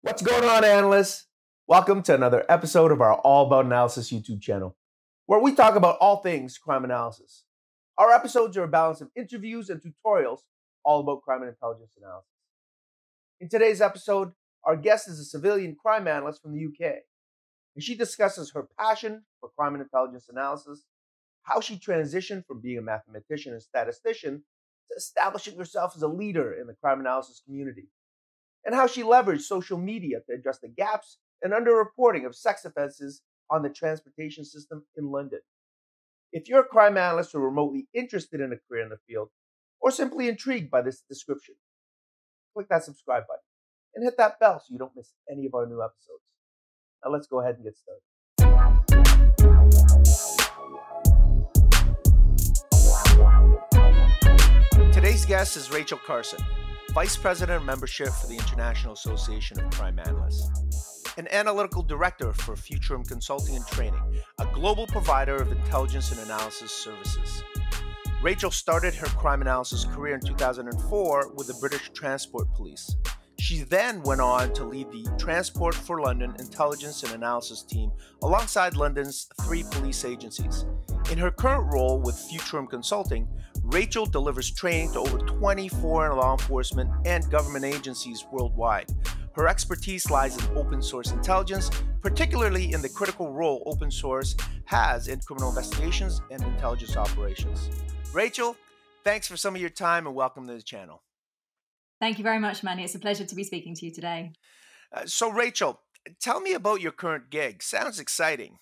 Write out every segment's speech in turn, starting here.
What's going on, analysts? Welcome to another episode of our All About Analysis YouTube channel, where we talk about all things crime analysis. Our episodes are a balance of interviews and tutorials all about crime and intelligence analysis. In today's episode, our guest is a civilian crime analyst from the UK, and she discusses her passion for crime and intelligence analysis, how she transitioned from being a mathematician and statistician to establishing herself as a leader in the crime analysis community, and how she leveraged social media to address the gaps and underreporting of sex offenses on the transportation system in London. If you're a crime analyst or remotely interested in a career in the field, or simply intrigued by this description, click that subscribe button and hit that bell so you don't miss any of our new episodes. Now let's go ahead and get started. Today's guest is Rachel Carson, Vice President of Membership for the International Association of Crime Analysts, an Analytical Director for Futurum Consulting and Training, a global provider of intelligence and analysis services. Rachel started her crime analysis career in 2004 with the British Transport Police. She then went on to lead the Transport for London Intelligence and Analysis team alongside London's 3 police agencies. In her current role with Futurum Consulting, Rachel delivers training to over 20 foreign law enforcement and government agencies worldwide. Her expertise lies in open source intelligence, particularly in the critical role open source has in criminal investigations and intelligence operations. Rachel, thanks for some of your time and welcome to the channel. Thank you very much, Manny. It's a pleasure to be speaking to you today. So Rachel, tell me about your current gig. Sounds exciting.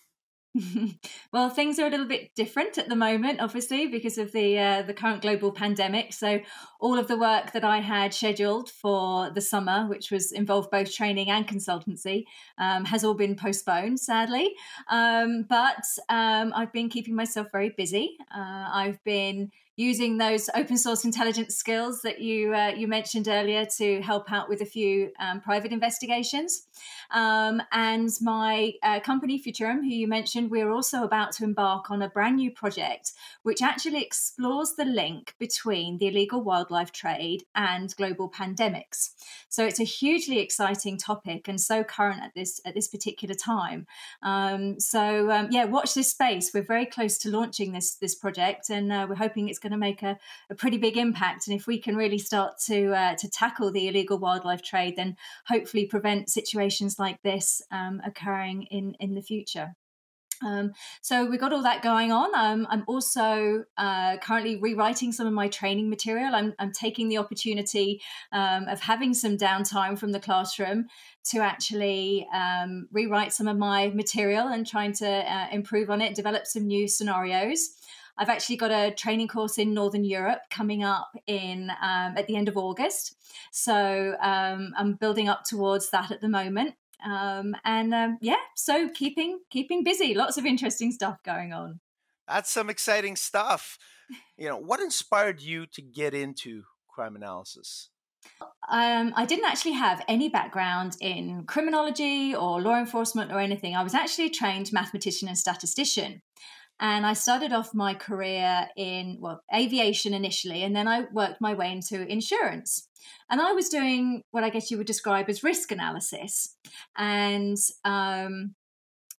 Well, things are a little bit different at the moment, obviously, because of the current global pandemic. So all of the work that I had scheduled for the summer, which was involved both training and consultancy, has all been postponed, sadly. But I've been keeping myself very busy. I've been using those open source intelligence skills that you mentioned earlier to help out with a few private investigations. And my company, Futurum, who you mentioned, we're also about to embark on a brand new project which actually explores the link between the illegal wildlife trade and global pandemics. So it's a hugely exciting topic and so current at this particular time. Watch this space. We're very close to launching this project, and we're hoping it's going to make a pretty big impact. And if we can really start to tackle the illegal wildlife trade, then hopefully prevent situations like this occurring in the future. So we've got all that going on. I'm also currently rewriting some of my training material. I'm taking the opportunity of having some downtime from the classroom to actually rewrite some of my material and trying to improve on it, develop some new scenarios. I've actually got a training course in Northern Europe coming up at the end of August. So I'm building up towards that at the moment. So keeping busy, lots of interesting stuff going on. That's some exciting stuff. What inspired you to get into crime analysis? I didn't actually have any background in criminology or law enforcement or anything. I was actually a trained mathematician and statistician. And I started off my career in, aviation initially, and then I worked my way into insurance. And I was doing what I guess you would describe as risk analysis. And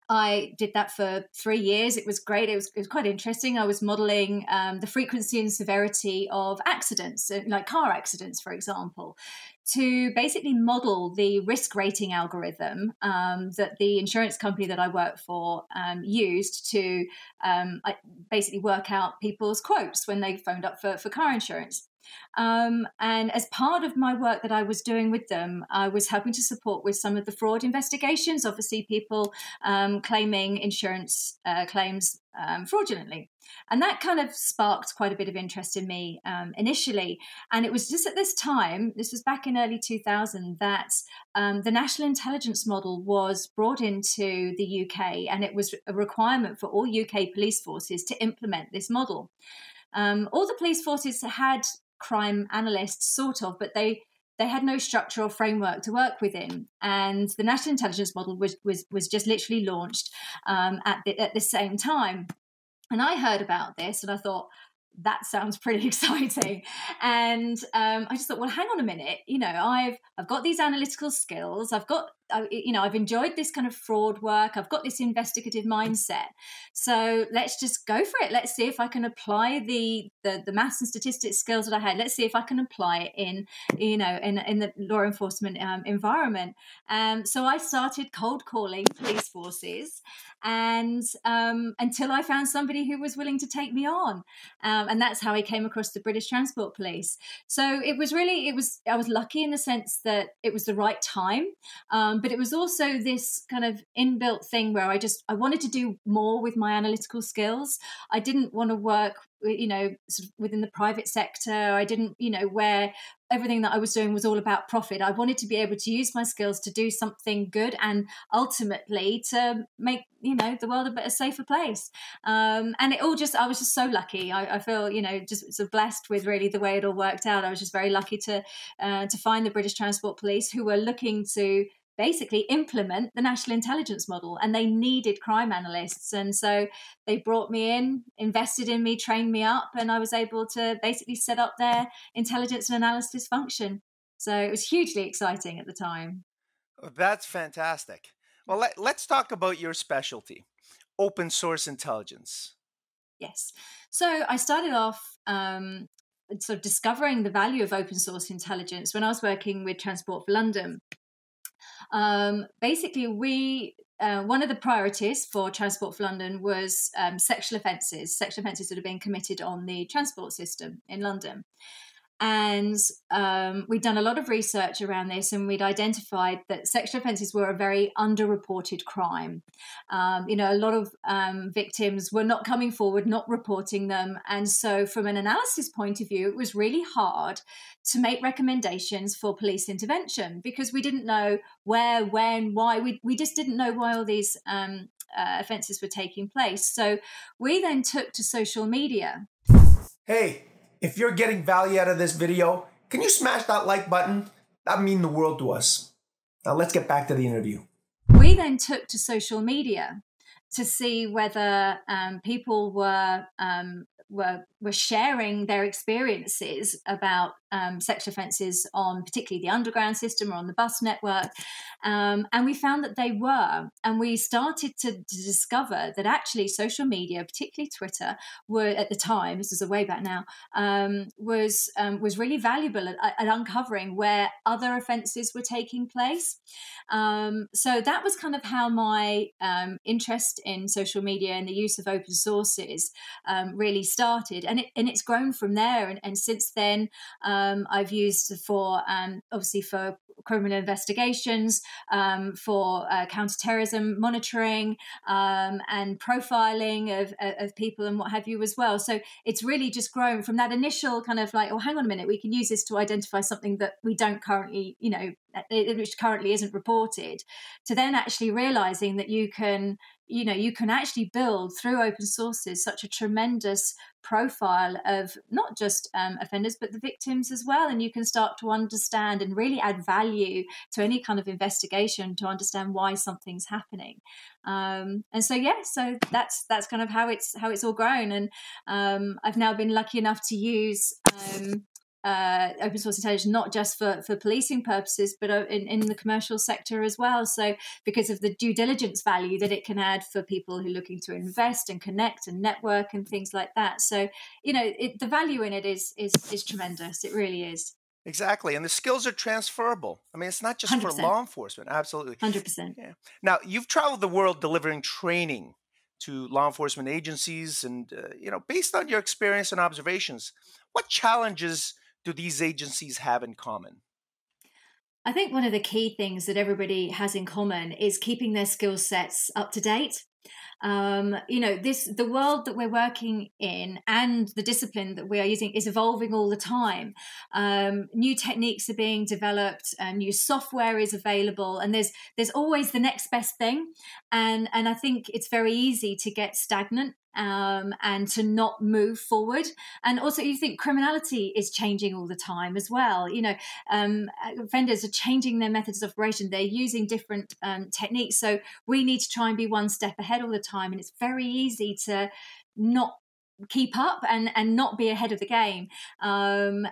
I did that for 3 years. It was great. It was quite interesting. I was modeling the frequency and severity of accidents, like car accidents, for example, to basically model the risk rating algorithm that the insurance company that I work for used to basically work out people's quotes when they phoned up for car insurance. And as part of my work that I was doing with them, I was helping to support with some of the fraud investigations, obviously people claiming insurance claims fraudulently. And that kind of sparked quite a bit of interest in me initially. And it was just at this time, this was back in early 2000, that the National Intelligence Model was brought into the UK, and it was a requirement for all UK police forces to implement this model. All the police forces had crime analysts, sort of, but they had no structure or framework to work within. And the National Intelligence Model was just literally launched at the same time. And I heard about this and I thought, that sounds pretty exciting. And I just thought, well, hang on a minute. I've got these analytical skills. I've enjoyed this kind of fraud work. I've got this investigative mindset. So let's just go for it. Let's see if I can apply the maths and statistics skills that I had. Let's see if I can apply it in the law enforcement environment. So I started cold calling police forces, and until I found somebody who was willing to take me on. And that's how I came across the British Transport Police. So I was lucky in the sense that it was the right time. But it was also this kind of inbuilt thing where I wanted to do more with my analytical skills. I didn't want to work, sort of within the private sector. I didn't, where everything that I was doing was all about profit. I wanted to be able to use my skills to do something good and ultimately to make, the world a better, safer place. And I was just so lucky. I feel, just so blessed with really the way it all worked out. I was just very lucky to find the British Transport Police, who were looking to basically implement the national intelligence model, and they needed crime analysts. And so they brought me in, invested in me, trained me up, and I was able to basically set up their intelligence and analysis function. So it was hugely exciting at the time. Oh, that's fantastic. Well, let's talk about your specialty, open source intelligence. Yes. So I started off sort of discovering the value of open source intelligence when I was working with Transport for London. Basically, one of the priorities for Transport for London was sexual offences that are being committed on the transport system in London. And we'd done a lot of research around this, and we'd identified that sexual offences were a very underreported crime. A lot of victims were not coming forward, not reporting them. And so from an analysis point of view, it was really hard to make recommendations for police intervention because we didn't know where, when, why. We just didn't know why all these offences were taking place. So we then took to social media. Hey, if you're getting value out of this video, can you smash that like button? That'd mean the world to us. Now let's get back to the interview. We then took to social media to see whether people were sharing their experiences about sexual offences on particularly the underground system or on the bus network. And we found that they were. And we started to discover that actually social media, particularly Twitter, were at the time, this is a way back now, was really valuable at uncovering where other offences were taking place. So that was kind of how my interest in social media and the use of open sources really started. And it's grown from there. And since then, I've used for obviously for criminal investigations, for counterterrorism monitoring, and profiling of people and what have you as well. So it's really just grown from that initial kind of like, oh, hang on a minute, we can use this to identify something that we don't currently, which currently isn't reported, to then actually realizing that you can actually build through open sources such a tremendous profile of not just offenders, but the victims as well. And you can start to understand and really add value to any kind of investigation to understand why something's happening. And so, so that's kind of how it's all grown. And I've now been lucky enough to use open source intelligence not just for policing purposes, but in the commercial sector as well. So because of the due diligence value that it can add for people who are looking to invest and connect and network and things like that. So the value in it is tremendous. It really is. Exactly. And the skills are transferable. I mean, it's not just 100%. For law enforcement. Absolutely. 100%. Yeah. Now, you've traveled the world delivering training to law enforcement agencies and, based on your experience and observations, what challenges do these agencies have in common? I think one of the key things that everybody has in common is keeping their skill sets up to date. The world that we're working in and the discipline that we are using is evolving all the time. New techniques are being developed, new software is available, and there's always the next best thing. And I think it's very easy to get stagnant and to not move forward. And also, you think criminality is changing all the time as well. Offenders are changing their methods of operation. They're using different techniques. So we need to try and be one step ahead all the time. And it's very easy to not keep up and not be ahead of the game. And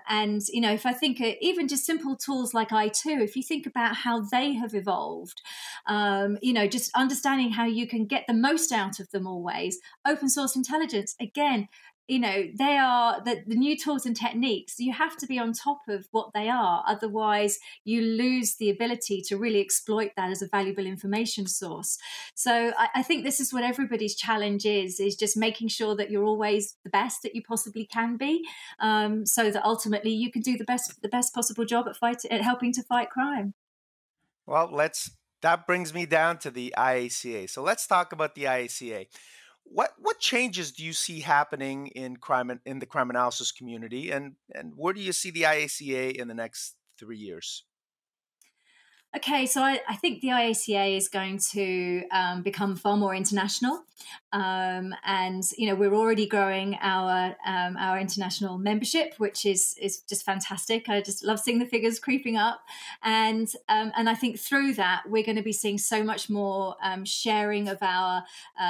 if I think even just simple tools like i2, if you think about how they have evolved, just understanding how you can get the most out of them always. Open source intelligence, again, they are the new tools and techniques. You have to be on top of what they are. Otherwise, you lose the ability to really exploit that as a valuable information source. So I think this is what everybody's challenge is just making sure that you're always the best that you possibly can be, so that ultimately you can do the best possible job at helping to fight crime. Well, that brings me down to the IACA. So let's talk about the IACA. What changes do you see happening in the crime analysis community, and where do you see the IACA in the next 3 years? Okay, so I think the IACA is going to become far more international, and we're already growing our international membership, which is just fantastic. I just love seeing the figures creeping up, and I think through that we're going to be seeing so much more sharing of our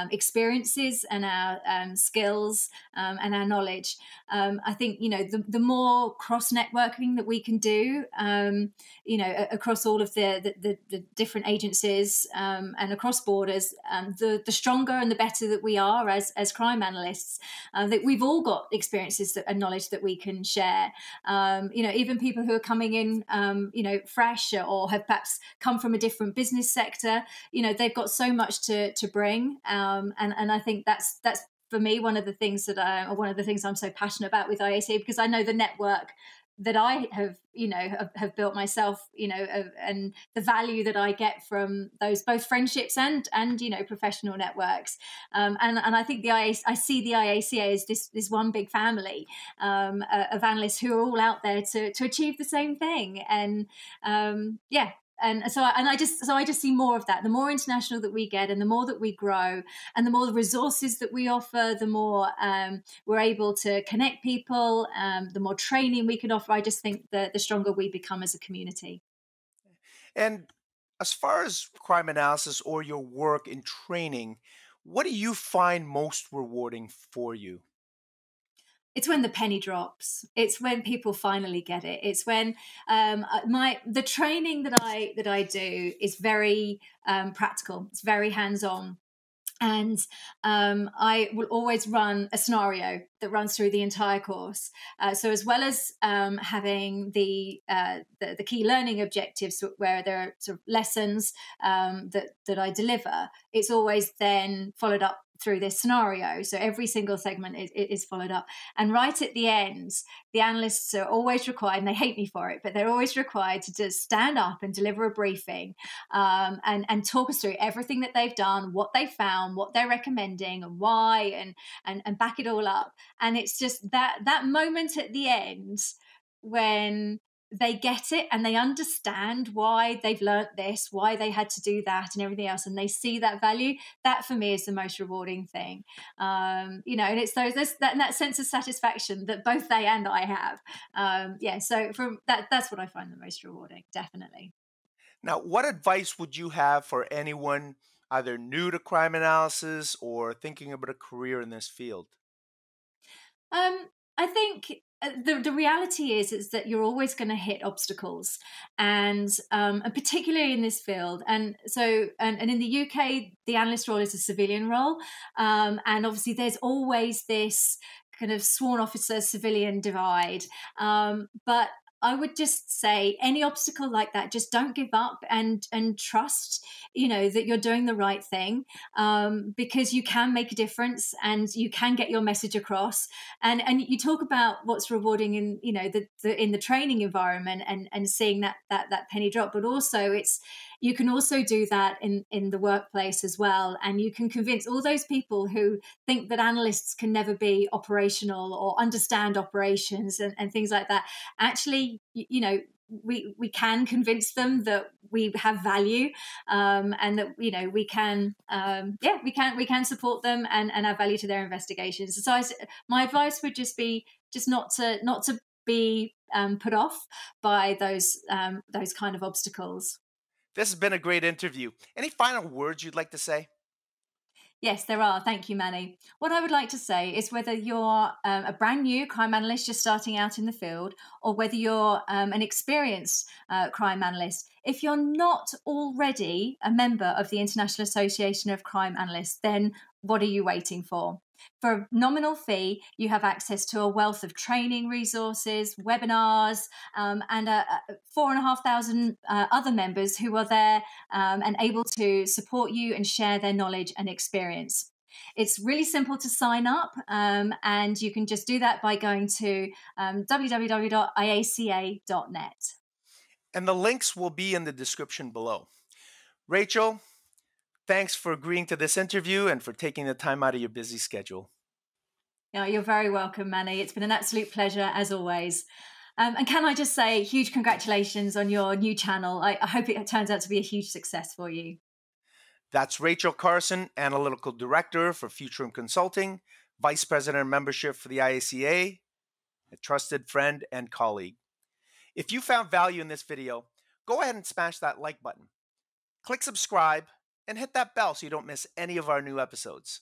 experiences and our skills and our knowledge. I think the more cross networking that we can do, across all of the different agencies and across borders, the stronger and the better that we are as crime analysts. That we've all got experiences and knowledge that we can share. Even people who are coming in, fresh or have perhaps come from a different business sector, they've got so much to bring. And I think that's for me one of the things I'm so passionate about with IACA, because I know the network that I have built myself, and the value that I get from those both friendships and professional networks. And I think I see the IACA as this one big family of analysts who are all out there to achieve the same thing. And And so I just see more of that. The more international that we get, and the more that we grow, and the more the resources that we offer, the more we're able to connect people, the more training we can offer. I just think that the stronger we become as a community. And as far as crime analysis or your work in training, what do you find most rewarding for you? It's when the penny drops. It's when people finally get it. It's when the training that I do is very practical. It's very hands-on. And I will always run a scenario that runs through the entire course. So as well as having the key learning objectives, where there are sort of lessons that I deliver, it's always then followed up through this scenario. So every single segment is followed up. And right at the end, the analysts are always required, and they hate me for it, but they're always required to just stand up and deliver a briefing and talk us through everything that they've done, what they found, what they're recommending, and why, and back it all up. And it's just that moment at the end when they get it and they understand why they've learnt this, why they had to do that and everything else, and they see that value. That for me is the most rewarding thing. And it's that sense of satisfaction that both they and I have. So from that's what I find the most rewarding, definitely. Now, what advice would you have for anyone either new to crime analysis or thinking about a career in this field? I think the reality is that you're always going to hit obstacles, and particularly in this field. And so, and in the UK, the analyst role is a civilian role, and obviously there's always this kind of sworn officer civilian divide. But I would just say any obstacle like that, just don't give up and trust, that you're doing the right thing, because you can make a difference and you can get your message across. And you talk about what's rewarding in, in the training environment and seeing that penny drop, but also you can also do that in the workplace as well. And you can convince all those people who think that analysts can never be operational or understand operations and things like that. Actually, we can convince them that we have value, and that we can we can support them and add value to their investigations. So my advice would just be not to be put off by those kind of obstacles. This has been a great interview. Any final words you'd like to say? Yes, there are. Thank you, Manny. What I would like to say is whether you're a brand new crime analyst just starting out in the field, or whether you're an experienced crime analyst, if you're not already a member of the International Association of Crime Analysts, then what are you waiting for? For a nominal fee, you have access to a wealth of training resources, webinars, and 4,500 other members who are there and able to support you and share their knowledge and experience. It's really simple to sign up, and you can just do that by going to www.iaca.net. And the links will be in the description below. Rachel, thanks for agreeing to this interview and for taking the time out of your busy schedule. Yeah, you're very welcome, Manny. It's been an absolute pleasure, as always. And can I just say, huge congratulations on your new channel. I hope it turns out to be a huge success for you. That's Rachel Carson, Analytical Director for Futurum Consulting, Vice President of Membership for the IACA, a trusted friend and colleague. If you found value in this video, go ahead and smash that like button. Click subscribe and hit that bell so you don't miss any of our new episodes.